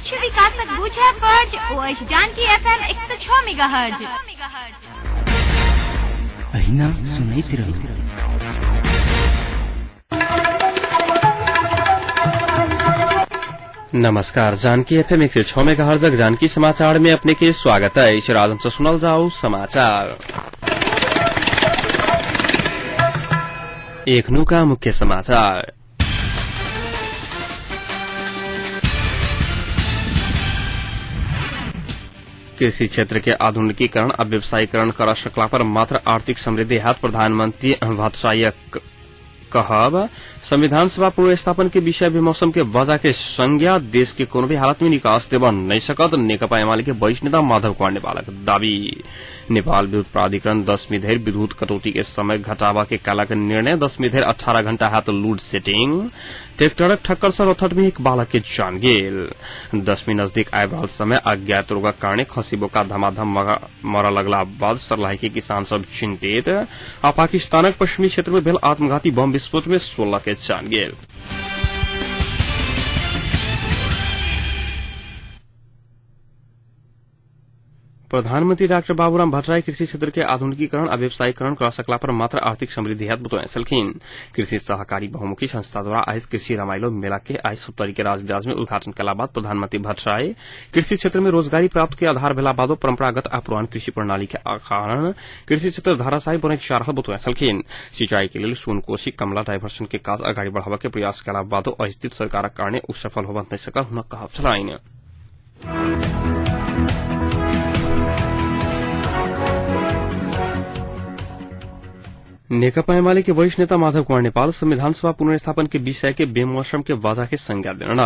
लक्ष्य विकासक बुझे फर्ज ओएस जानकी एफएम 106 मेगाहर्ज अहिना सुनैत रहू। नमस्कार, जानकी एफएम 106 मेगाहर्ज जानकी समाचार में अपने के स्वागत है। राजन से सुनल जाओ समाचार। एक नु का मुख्य समाचार। कृषि क्षेत्र के आधुनिकीकरण और व्यवसायीकरण कर सकला पर मात्र आर्थिक समृद्धि हाथ प्रधानमंत्री भट्टराई कहब। संविधान सभा पुनर्स्थापन के विषय में मौसम के वजह के संज्ञा देश के कोनो भी हालत में निकास देव नहीं सकत। नेकपा एमाले के वरिष्ठ नेता माधव कुमार नेपालक दावी। नेपाल विद्युत प्राधिकरण 10वीं धरि विद्युत कटौती के समय घटावा के काला के निर्णय। 10वीं धरि 18 घंटा हाथ लोड सेटिंग। ट्रैक्टरक ठक्कर से रथट में एक बालक के जान गेल। 10वीं नजदीक आबि रहल समय अज्ञात रोगक कारणे खसी बोका धमाधम मरऽ लगला बाद सर्लाही के किसान सब चिंतित। आ पाकिस्तानक पश्चिमी क्षेत्र में भेल आत्मघाती बम विस्फोट में 16 के जान गेल। प्रधानमंत्री डाक्टर बाबूराम भट्टराई कृषि क्षेत्र के आधुनिकीकरण और व्यवसायीकरण कर सकला पर मात्र आर्थिक समृद्धि हेतु बतौने छलखिन। कृषि सहकारी बहुमुखी संस्था द्वारा आयोजित कृषि रमाइलो मेला के आज सप्तरी के राजविराज में उद्घाटन कला बाद प्रधानमंत्री भट्टराई कृषि क्षेत्र में रोजगारी प्राप्त के आधार भेला बादो परंपरागत आ पुरान कृषि प्रणाली के कारण कृषि क्षेत्र धाराशायी बने जा रहल बतौने छलखिन। सिंचाई के लिए सोनकोशी कमला डायवर्सन के काज अगाडि बढ़ावा के प्रयास कला बादो अस्थित सरकारक कारणे उ सफल होबा नहीं सकल हुनक कहब छलैन। नेकपा एमाले के वरिष्ठ नेता माधव कुमार नेपाल संविधान सभा पुनर्स्थापन के विषय के बेमौसम के वजह के संज्ञा देना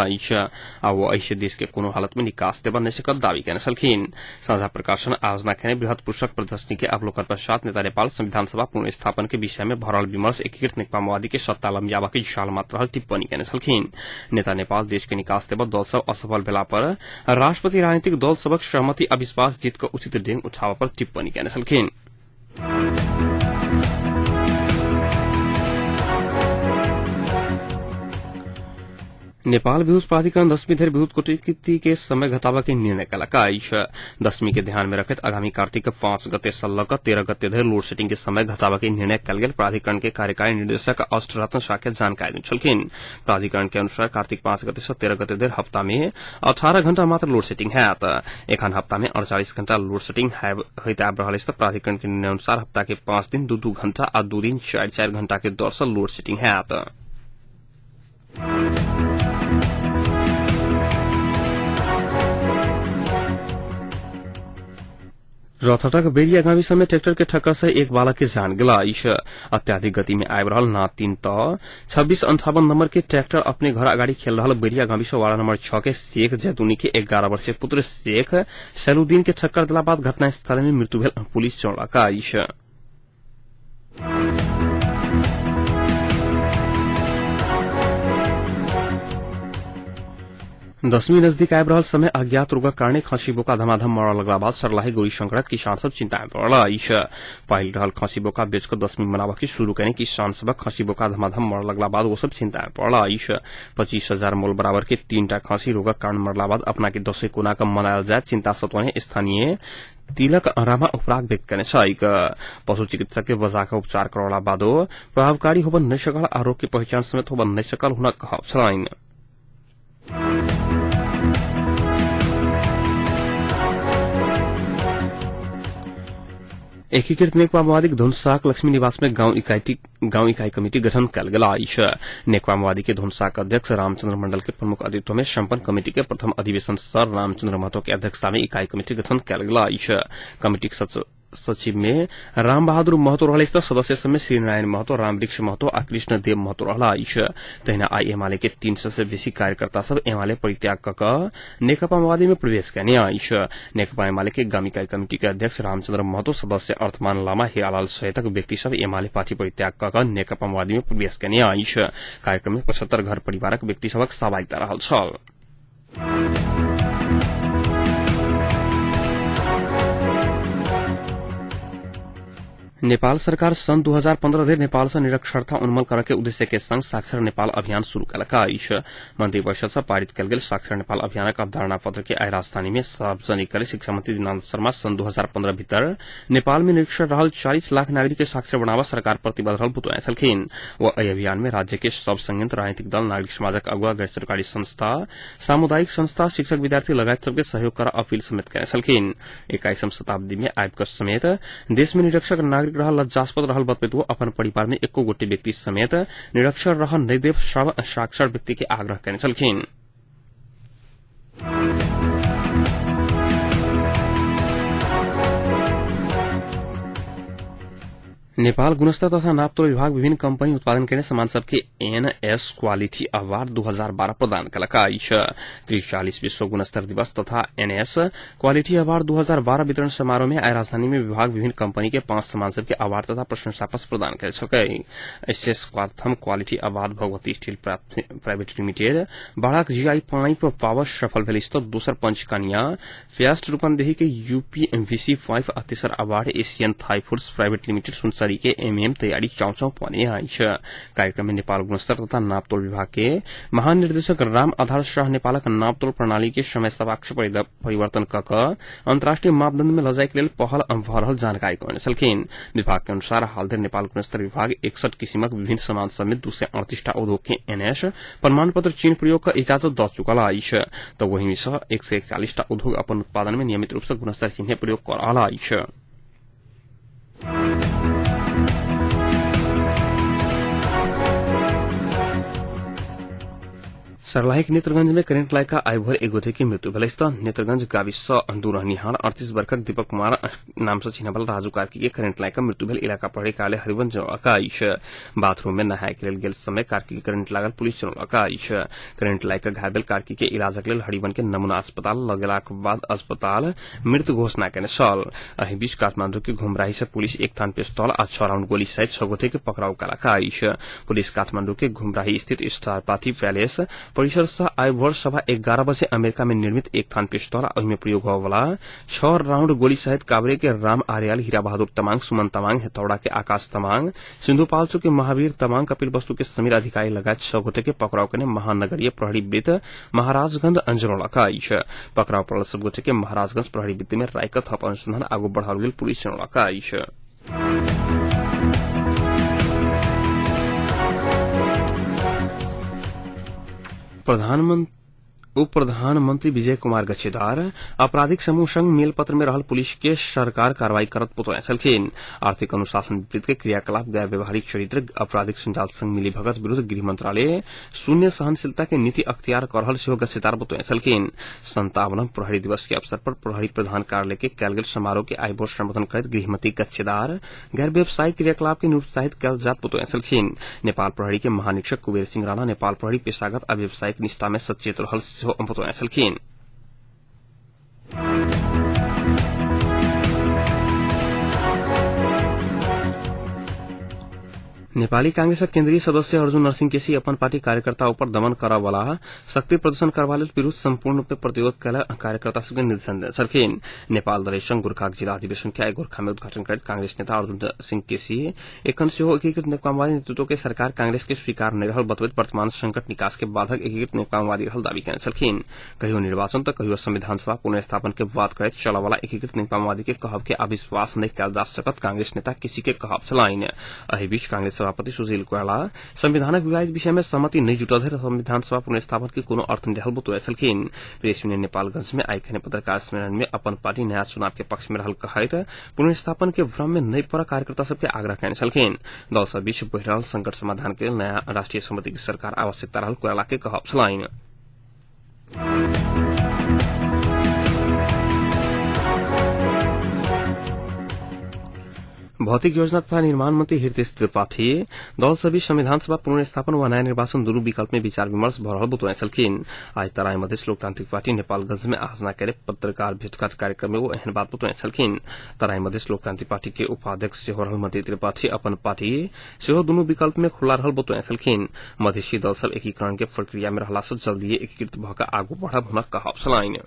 आ वो ऐसे देश के कोनो हालत में निकास देवा नहीं सकल दावी कहने छलखिन। साझा प्रकाशन आयोजना के बृहत पुस्तक प्रदर्शनी के अवलोकन पश्चात नेता नेपाल संविधान सभा पुनर्स्थापन के विषय में भरल विमर्श एकीकृत नेकपा माओवादी के सत्ता लम्ब्यावा के जाल मात्र रहल टिप्पणी कहने छलखिन। नेता नेपाल देश के निकास देवा दल सब असफल भेला पर राष्ट्रपति राजनीतिक दल सबक सहमति अविश्वास जीत के उचित डेंग उठावा पर टिप्पणी कहने छलखिन। नेपाल विद्युत प्राधिकरण 10वीं धरि विद्युत कटौती के समय घटावा के निर्णय कलक। 10वीं के ध्यान में रखत आगामी कार्तिक 5 गते से लग 13 गते धरि लोड सेटिंग के समय घटावा के निर्णय कल गेल। प्राधिकरण के कार्यकारी निर्देशक अष्टरत्न शाह जानकारी देने छलखिन। प्राधिकरण के अनुसार कार्तिक 5 गते से 13 गते धरि हफ्ता में 18 घंटा मात्र लोड सेटिंग हैत। एखन हफ्ता में 48 घंटा लोड सेटिंग होइत आबि रहल अछि। प्राधिकरण के निर्णय अनुसार हफ्ता के 5 दिन 2-2 घंटा आ 2 दिन 4-4 घंटा के दर से लोड सेटिंग हैत। 'रथटक बेरिया गाविस में ट्रैक्टर के ठक्कर से एक बालक के जान गेला। अत्याधिक गति में आबि रहल ना 3 त 2658 नंबर के ट्रैक्टर अपने घर अगाडि खेल रहल बेरिया गाविस वार्ड नंबर 6 के शेख जैतूनी के 11 वर्षीय पुत्र शेख सैलुद्दीन के ठक्कर दिला बाद घटनास्थल में मृत्यु भेल। पुलिस चौड़ाका 10वीं नजदीक आबि रहल समय अज्ञात रोगक कारणे खसी बोका धमाधम मरऽ लगला बाद सर्लाही गौरी शंकरक किसान सब चिंता में पड़ल। पाइल रहल खसी बोका बेचकर 10वीं मनावा के शुरू कने किसान सबक खसी बोका धमाधम मरऽ लगला बाद वो सब चिंता में पड़ल। 25,000 मोल बराबर के 3टा खसी रोगक कारण मरला बाद अपना के 10 कोना कम मनायल जाए चिंता सतवने स्थानीय तिलक रामा उपराग व्यक्त करने छाइक। पशु चिकित्सक के वजह का उपचार करला बादो प्रभावकारी होबन नहीं सकल आ रोग की पहचान समेत होबन नहीं सकल हुनक कहब छलैन। एकीकृत नेकपा माओवादी धुनसाक लक्ष्मी निवास में गांव इकाई कमेटी गठन कल गेला। नेकपा माओवादी के धुनसाक अध्यक्ष रामचंद्र मंडल के प्रमुख अतिथ्य में संपन्न कमेटी के प्रथम अधिवेशन सर रामचंद्र महतो के अध्यक्षता में इकाई कमेटी गठन कल गेला। कमेटी सचिव में राम बहादुर महतो रहल त सदस्य समेत श्री नारायण महतो, रामवृक्ष महतो आ कृष्ण देव महतो रहला। तहिना आई एमाले के 300 से बेसी कार्यकर्ता सब एमाले परित्याग क नेकपा माओवादी में प्रवेश कने। नेकपा एमाले के गामी इकाई कमेटी के अध्यक्ष रामचंद्र महतो, सदस्य अर्थमान लामा, हीरालाल सहितक व्यक्ति सब एमाले पार्टी परित्याग क नेकपा माओवादी में प्रवेश कने। कार्यक्रम में 75 घर परिवारक व्यक्ति सबक सहभागिता रहल छल। नेपाल सरकार सन् 2015 देखि नेपाल से निरक्षरता उन्मूलन करे के उद्देश्य के संग साक्षर नेपाल अभियान शुरू कयलका अछि। मंत्री परिषद से पारित कयल गेल साक्षर नेपाल अभियानक अवधारणा पत्र के आइ राजधानी में सार्वजनिक करे शिक्षा मंत्री दीनानाथ शर्मा सन् 2015 भीतर नेपाल में निरक्षर रहल 40 लाख नागरिक के साक्षर बनावा सरकार प्रतिबद्ध रहल बतौने छलखिन। वह एहि अभियान में राज्य के सब संयंत्र, राजनीतिक दल, नागरिक समाजक अगुवा, गैर सरकारी संस्था, सामुदायिक संस्था, शिक्षक, विद्यार्थी लगायत सबके सहयोग कर अपील समेत कयने छलखिन। 21वीं शताब्दी में आबिक समेत देश में निरक्षर नागरिक रहल लज्जास्पद रहल बतबैत वो अपन परिवार में एको गोटे व्यक्ति समेत निरक्षर रह नहीं देव सब साक्षर व्यक्ति के आग्रह कयने छलखिन। नेपाल गुणस्तर तथा नापतोल विभाग विभिन्न कंपनी उत्पादन करने सामान सबके एनएस क्वालिटी अवार्ड 2012 प्रदान कयलका अछि। 43 विश्व गुणस्तर दिवस तथा एनएस क्वालिटी अवार्ड 2012 वितरण समारोह में आइ राजधानी में विभाग विभिन्न कंपनी के 5 सामान सबके अवार्ड तथा प्रशंसा पत्र प्रदान कयल छकै। एसएस प्रथम quality award Bhagwati steel private limited बाड़क जीआई पाइप पावर सफल भेल तो दोसर पंचकनिया फ्यास्ट रूपन्देही के यूपीएमवीसी 5 आ तेसर अवार्ड एशियन थाई फूड्स प्राइवेट लिमिटेड सुनसरी के एमएम तैयारी चाउचाउ पने अछि। कार्यक्रम में नेपाल गुणस्तर तथा नापतोल विभाग के महानिर्देशक राम आधार शाह नेपालक नापतोल प्रणाली के समय सापेक्ष परिवर्तन कऽ अंतर्राष्ट्रीय मापदंड में लजाय के लेल पहल भऽ रहल जानकारी कहने छलखिन। विभाग के अनुसार हाल धरि नेपाल गुणस्तर विभाग 61 किसिमक विभिन्न सामान समेत 238 टा उद्योग के एनएस प्रमाण पत्र चिन्ह प्रयोग का इजाजत दऽ चुकल अछि। तो वही में 141 टा उद्योग अपन उत्पादन में नियमित रूप से गुणस्तर चिन्ह प्रयोग कऽ रहल अछि। सर्लाहिक नेत्रगंज में करेंट लाइका आइभर एगोथे की मृत्यु भेल तो नेत्रगंज गाविस दूर रहनिहार 38 वर्षक दीपक कुमार नाम से चिन्हबल राजू कार्की के करेंट लाइका मृत्यु भेल। इलाका प्रहरी कार्यालय हरिवंश जनौलका अछि। बाथरूम में नहाय के लेल गेल समय कार्की के करेंट लागल पुलिस जनौलका अछि। करेंट लाइका घायल भेल कार्की के इलाजक लेल हरिवन के नमूना अस्पताल ल गेलाक बाद अस्पताल मृत घोषणा केने छल। एहि बीच काठमांडू के घुमराही से पुलिस 1 थान पिस्तौल आ 6 राउंड गोली सहित 6 गोटे के पकड़ाव कयलका अछि। पुलिस काठमांडू के घुमराही स्थित स्टार पार्टी पैलेस परिसर से आई भोर सवा 11 बजे अमेरिका में निर्मित 1 थान पिस्तौल और में प्रयोग होने वाला 6 राउंड गोली सहित काबरे के राम आर्याल, हीरा बहादुर तमांग, सुमन तमांग, हेतौड़ा के आकाश तमांग, सिंधुपाल्चो के महावीर तमांग, कपिल वस्तु के समीर अधिकारी लगायत 6 गोटे के पकड़ाव करने महानगरीय प्रहरी वृत्त महाराजगंज अंजनौलका अछि। पकड़ाव पड़ल सब गोटे के महाराजगंज प्रहरी वृत्त में रायकर थप अनुसंधान आगू बढ़ाओल गेल पुलिस जनौलका अछि। उप प्रधानमंत्री विजय कुमार गच्छेदार आपराधिक समूह संग मेल पत्र में रहल पुलिस के सरकार कार्रवाई करत बतौने छलखिन। आर्थिक अनुशासन विपरीत के क्रियाकलाप, गैर व्यवहारिक चरित्र, आपराधिक संजाल संग मिलीभगत विरुद्ध गृह मंत्रालय शून्य सहनशीलता के नीति अख्तियार कर रहल सेहो गच्छेदार बतौने छलखिन। 57वां प्रहरी दिवस के अवसर पर प्रहरी प्रधान कार्यालय के कयल गेल समारोह के आइ भोर संबोधन करैत गृहमंत्री गच्छेदार गैर व्यवसायिक क्रियाकलाप के निरुत्साहित कयल जात बतौने छलखिन। नेपाल प्रहरी के महानिरीक्षक कुबेर सिंह राणा नेपाल प्रहरी पेशागत आ व्यावसायिक निष्ठा में सचेत रहल बतौने छलखिन। नेपाली कांग्रेस केन्द्रीय सदस्य अर्जुन नरसिंह केसी अपन पार्टी कार्यकर्ता ऊपर दमन करय वाला शक्ति प्रदर्शन करबा लेल विरुद्ध संपूर्ण रूप में प्रतिरोध कयल कार्यकर्ता सबके निर्देशन देने छलखिन। नेपाल दल संघ गोरखाक जिला अधिवेशन के आइ गोरखा में उद्घाटन करैत कांग्रेस नेता अर्जुन सिंह केसी एखन सेहो एकीकृत नेकपावादी नेतृत्व के सरकार कांग्रेस के स्वीकार नहीं रहल बतबैत वर्तमान संकट निकास के बाधक एकीकृत नेकपावादी रहल दावी कयने छलखिन। कहियो निर्वाचन तो कहियो संविधान सभा पुनर्स्थापन के विवाद करैत चलय वाला एकीकृत नेकपावादी के कहब के अविश्वास नहीं कयल जा सकत कांग्रेस नेता केसी के कहब छलनि। एहि बीच कांग्रेस सभापति सुशील कोइराला संविधानक विवादित विषय में सहमति नहीं जुटल धरि संविधान सभा पुनर्स्थापन के कोनो अर्थ नहीं रहल बतौने छलखिन। प्रेस यूनियन नेपालगंज में आइ खने पत्रकार सम्मेलन में अपन पार्टी नया चुनाव के पक्ष में रहल कहैत पुनर्स्थापन के भ्रम में नहीं पड़ा कार्यकर्ता सबके आग्रह कयने छलखिन। दल सब बीच बढ़ि रहल संकट समाधान के नया राष्ट्रीय समिति की सरकार आवश्यकता रहल कोइराला के कहब छलनि। भौतिक योजना तथा निर्माण मंत्री हृदय त्रिपाठी दल सभी संविधान सभा पुनर्स्थापन व नया निर्वाचन दुनू विकल्प में विचार विमर्श भऽ रहल बतौने छलखिन। आज तराई मधेश लोकतांत्रिक पार्टी नेपालगंज में आयोजना करे पत्रकार भेंटघाट कार्यक्रम में वो एहन बात बतौने छलखिन। तराई मधेश लोकतांत्रिक पार्टी के उपाध्यक्ष सेहो रहल मंत्री त्रिपाठी अपन पार्टी सेहो दुनू विकल्प में खुला रहल बतौने छलखिन। मधेसी दल सब एकीकरण के प्रक्रिया में रहला से जल्दी एकीकृत भऽ कऽ आगू बढ़ब हुनक कहब छलनि।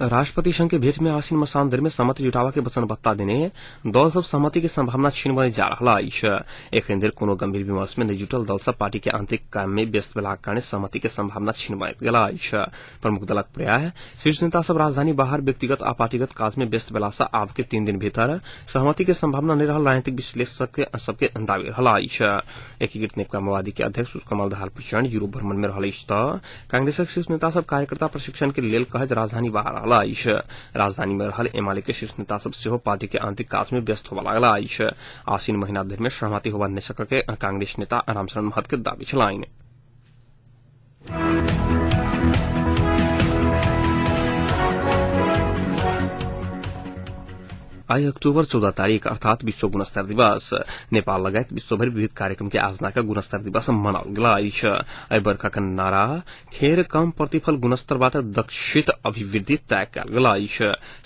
राष्ट्रपति संघ के भेंट में आसीन मसानदर में सहमति जुटावा के वचनबद्धता देने दल सब सहमति के संभावना छीन बने जा रहा एखन देर कोनो गंभीर विमर्श में नहीं जुटल दल सब पार्टी के आंतरिक काम में व्यस्त भेलाक कारण सहमति के संभावना छीन बने गेला प्रमुख दलक प्रयास शीर्ष नेता सब राजधानी बाहर व्यक्तिगत आ पार्टीगत काज में व्यस्त भेला से आब के 3 दिन भीतर सहमति के संभावना नहीं रहल राजनीतिक विश्लेषक सबके दावी रहा एकीकृत नेकपा माओवादी के अध्यक्ष कमल दहाल प्रचंड यूरोप भ्रमण में रहा कांग्रेसक शीर्ष नेता सब कार्यकर्ता प्रशिक्षण के लेल कहत राजधानी बाहर रहा राजधानी में रहल एमाले के शीर्ष नेता सब सेहो पार्टी के आंतरिक काज में व्यस्त होबा लागला आसीन महीना धरि में सहमति होबा नहि सकके कांग्रेस नेता रामचरण महत के दावी छलाइन आई अक्टूबर 14 तारीख अर्थात विश्व गुणस्तर दिवस नेपाल लगायत विश्वभर विविध कार्यक्रम के आयोजना का गुणस्तर दिवस मनाओल गेल बर्खा का नारा खेर कम प्रतिफल गुणस्तरबाट दक्षित अभिवृद्धि तय कयल गेल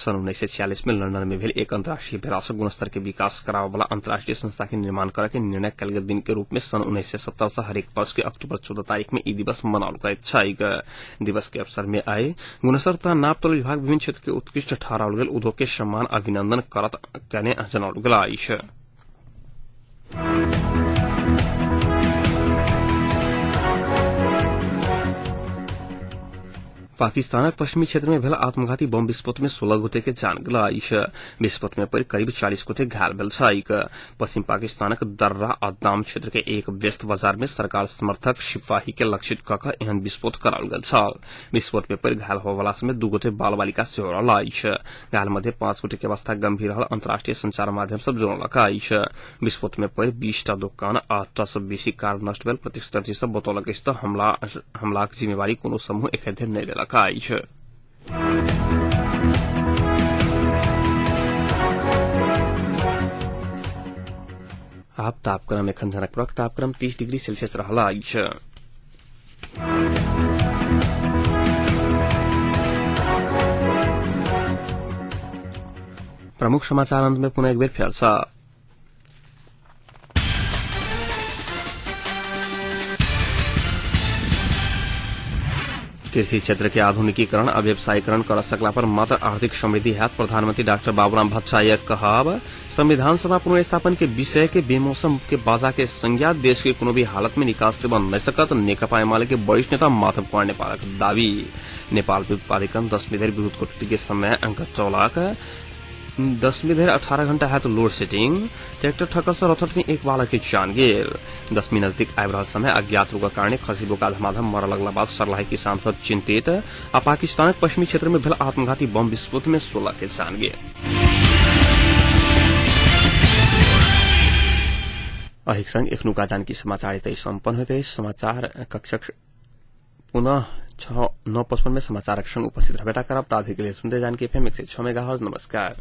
सन् 1946 में लंदन में भेल एक अंतर्राष्ट्रीय भेला गुणस्तर के विकास करावे वाला अंतर्राष्ट्रीय संस्था के निर्माण करे के निर्णय कयल गेल दिन के रूप में सन् 1970 से हरेक वर्ष के अक्टूबर 14 तारीख में ई दिवस मनाओल करैत छैक दिवस के अवसर में आए गुणस्तर तथा नापतोल विभाग विभिन्न क्षेत्र के उत्कृष्ट ठहराओल गेल उद्योग के सम्मान अभिनंदन करत कहने जनाओल गेल पाकिस्तानक पश्चिमी क्षेत्र में भेल आत्मघाती बम विस्फोट में 16 गोटे के जान गेल विस्फोट में परि करीब 40 गोटे घायल भेल छैक पश्चिम पाकिस्तानक दर्रा अद्दाम क्षेत्र के एक व्यस्त बाजार में सरकार समर्थक सिपाही के लक्षित क के एहन विस्फोट कराओल गेल छल विस्फोट में परि घायल होबला में 2 गोटे बाल बालिका सेहो रहल घायल मध्ये 5 गोटे के अवस्था गंभीर रहल अंतर्राष्ट्रीय संचार माध्यम सब जनौलक विस्फोट में परि 20टा दुकान आ 8 से बेसी कार नष्ट भेल प्रत्यक्षदर्शी सब बतौलक त हमलाक जिम्मेवारी कोनो समूह एखन धरि नहि लेलक आप तापक्रम एखन जनकपुरक तापक्रम 30 डिग्री सेल्सियस रहला प्रमुख समाचार अंत में पुनः एक बेर फेर सा कृषि क्षेत्र के आधुनिकीकरण और व्यवसायीकरण कर सकला पर मात्र आर्थिक समृद्धि हैत प्रधानमंत्री डॉक्टर बाबूराम भट्टाचार्य कहब संविधान सभा पुनर्स्थापन के विषय के बेमौसम के बाजा के संज्ञा देश के कोनो भी हालत में निकास से बन नहीं सकत नेकपा एमाले के वरिष्ठ नेता माधव कुमार नेपालक दावी नेपाल विद्युत प्राधिकरण 10वीं धरि विद्युत कटौती के समय अंक चौलाक 10वीं धरि 18 घंटा है तो लोड सेटिंग ट्रैक्टर ठक्कर से रथट में एक बालक की जान गेल 10वीं नजदीक आबि रहल समय अज्ञात रोगक कारण खसीबो का धमाधम मरऽ लगला बाद सर्लाही किसान सब चिंतित आ पाकिस्तानक पश्चिमी क्षेत्र में भेल आत्मघाती बम विस्फोट में 16 के जान गेल अहिक संग एखनुका जानकी समाचार तय संपन्न होते समाचार कक्षक पुनः 9:55 में समाचारक संग उपस्थित रहबेटा करब ताधि के लिए सुनते जानकी एफएम 106 मेगाहर्ट्ज नमस्कार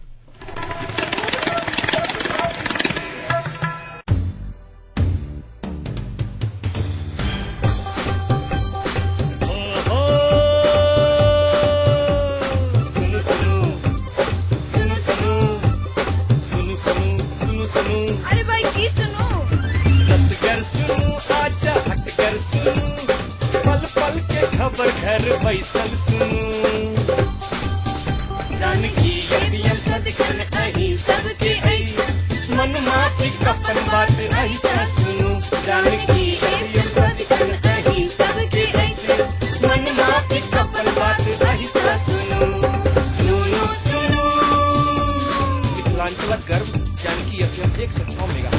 अरे भाई की सुनो पल पल के खबर घर बैसल सुनू जानकी एटीएम सदकन अही सबके आई मन माटी कपन बात ऐसा सुनू जानकी एटीएम सदकन अही सबके आई मन माटी कपन बात ऐसा सुनू सुनू सुनू मिथिलांचल गर्व जानकी एटीएम 106 मेगा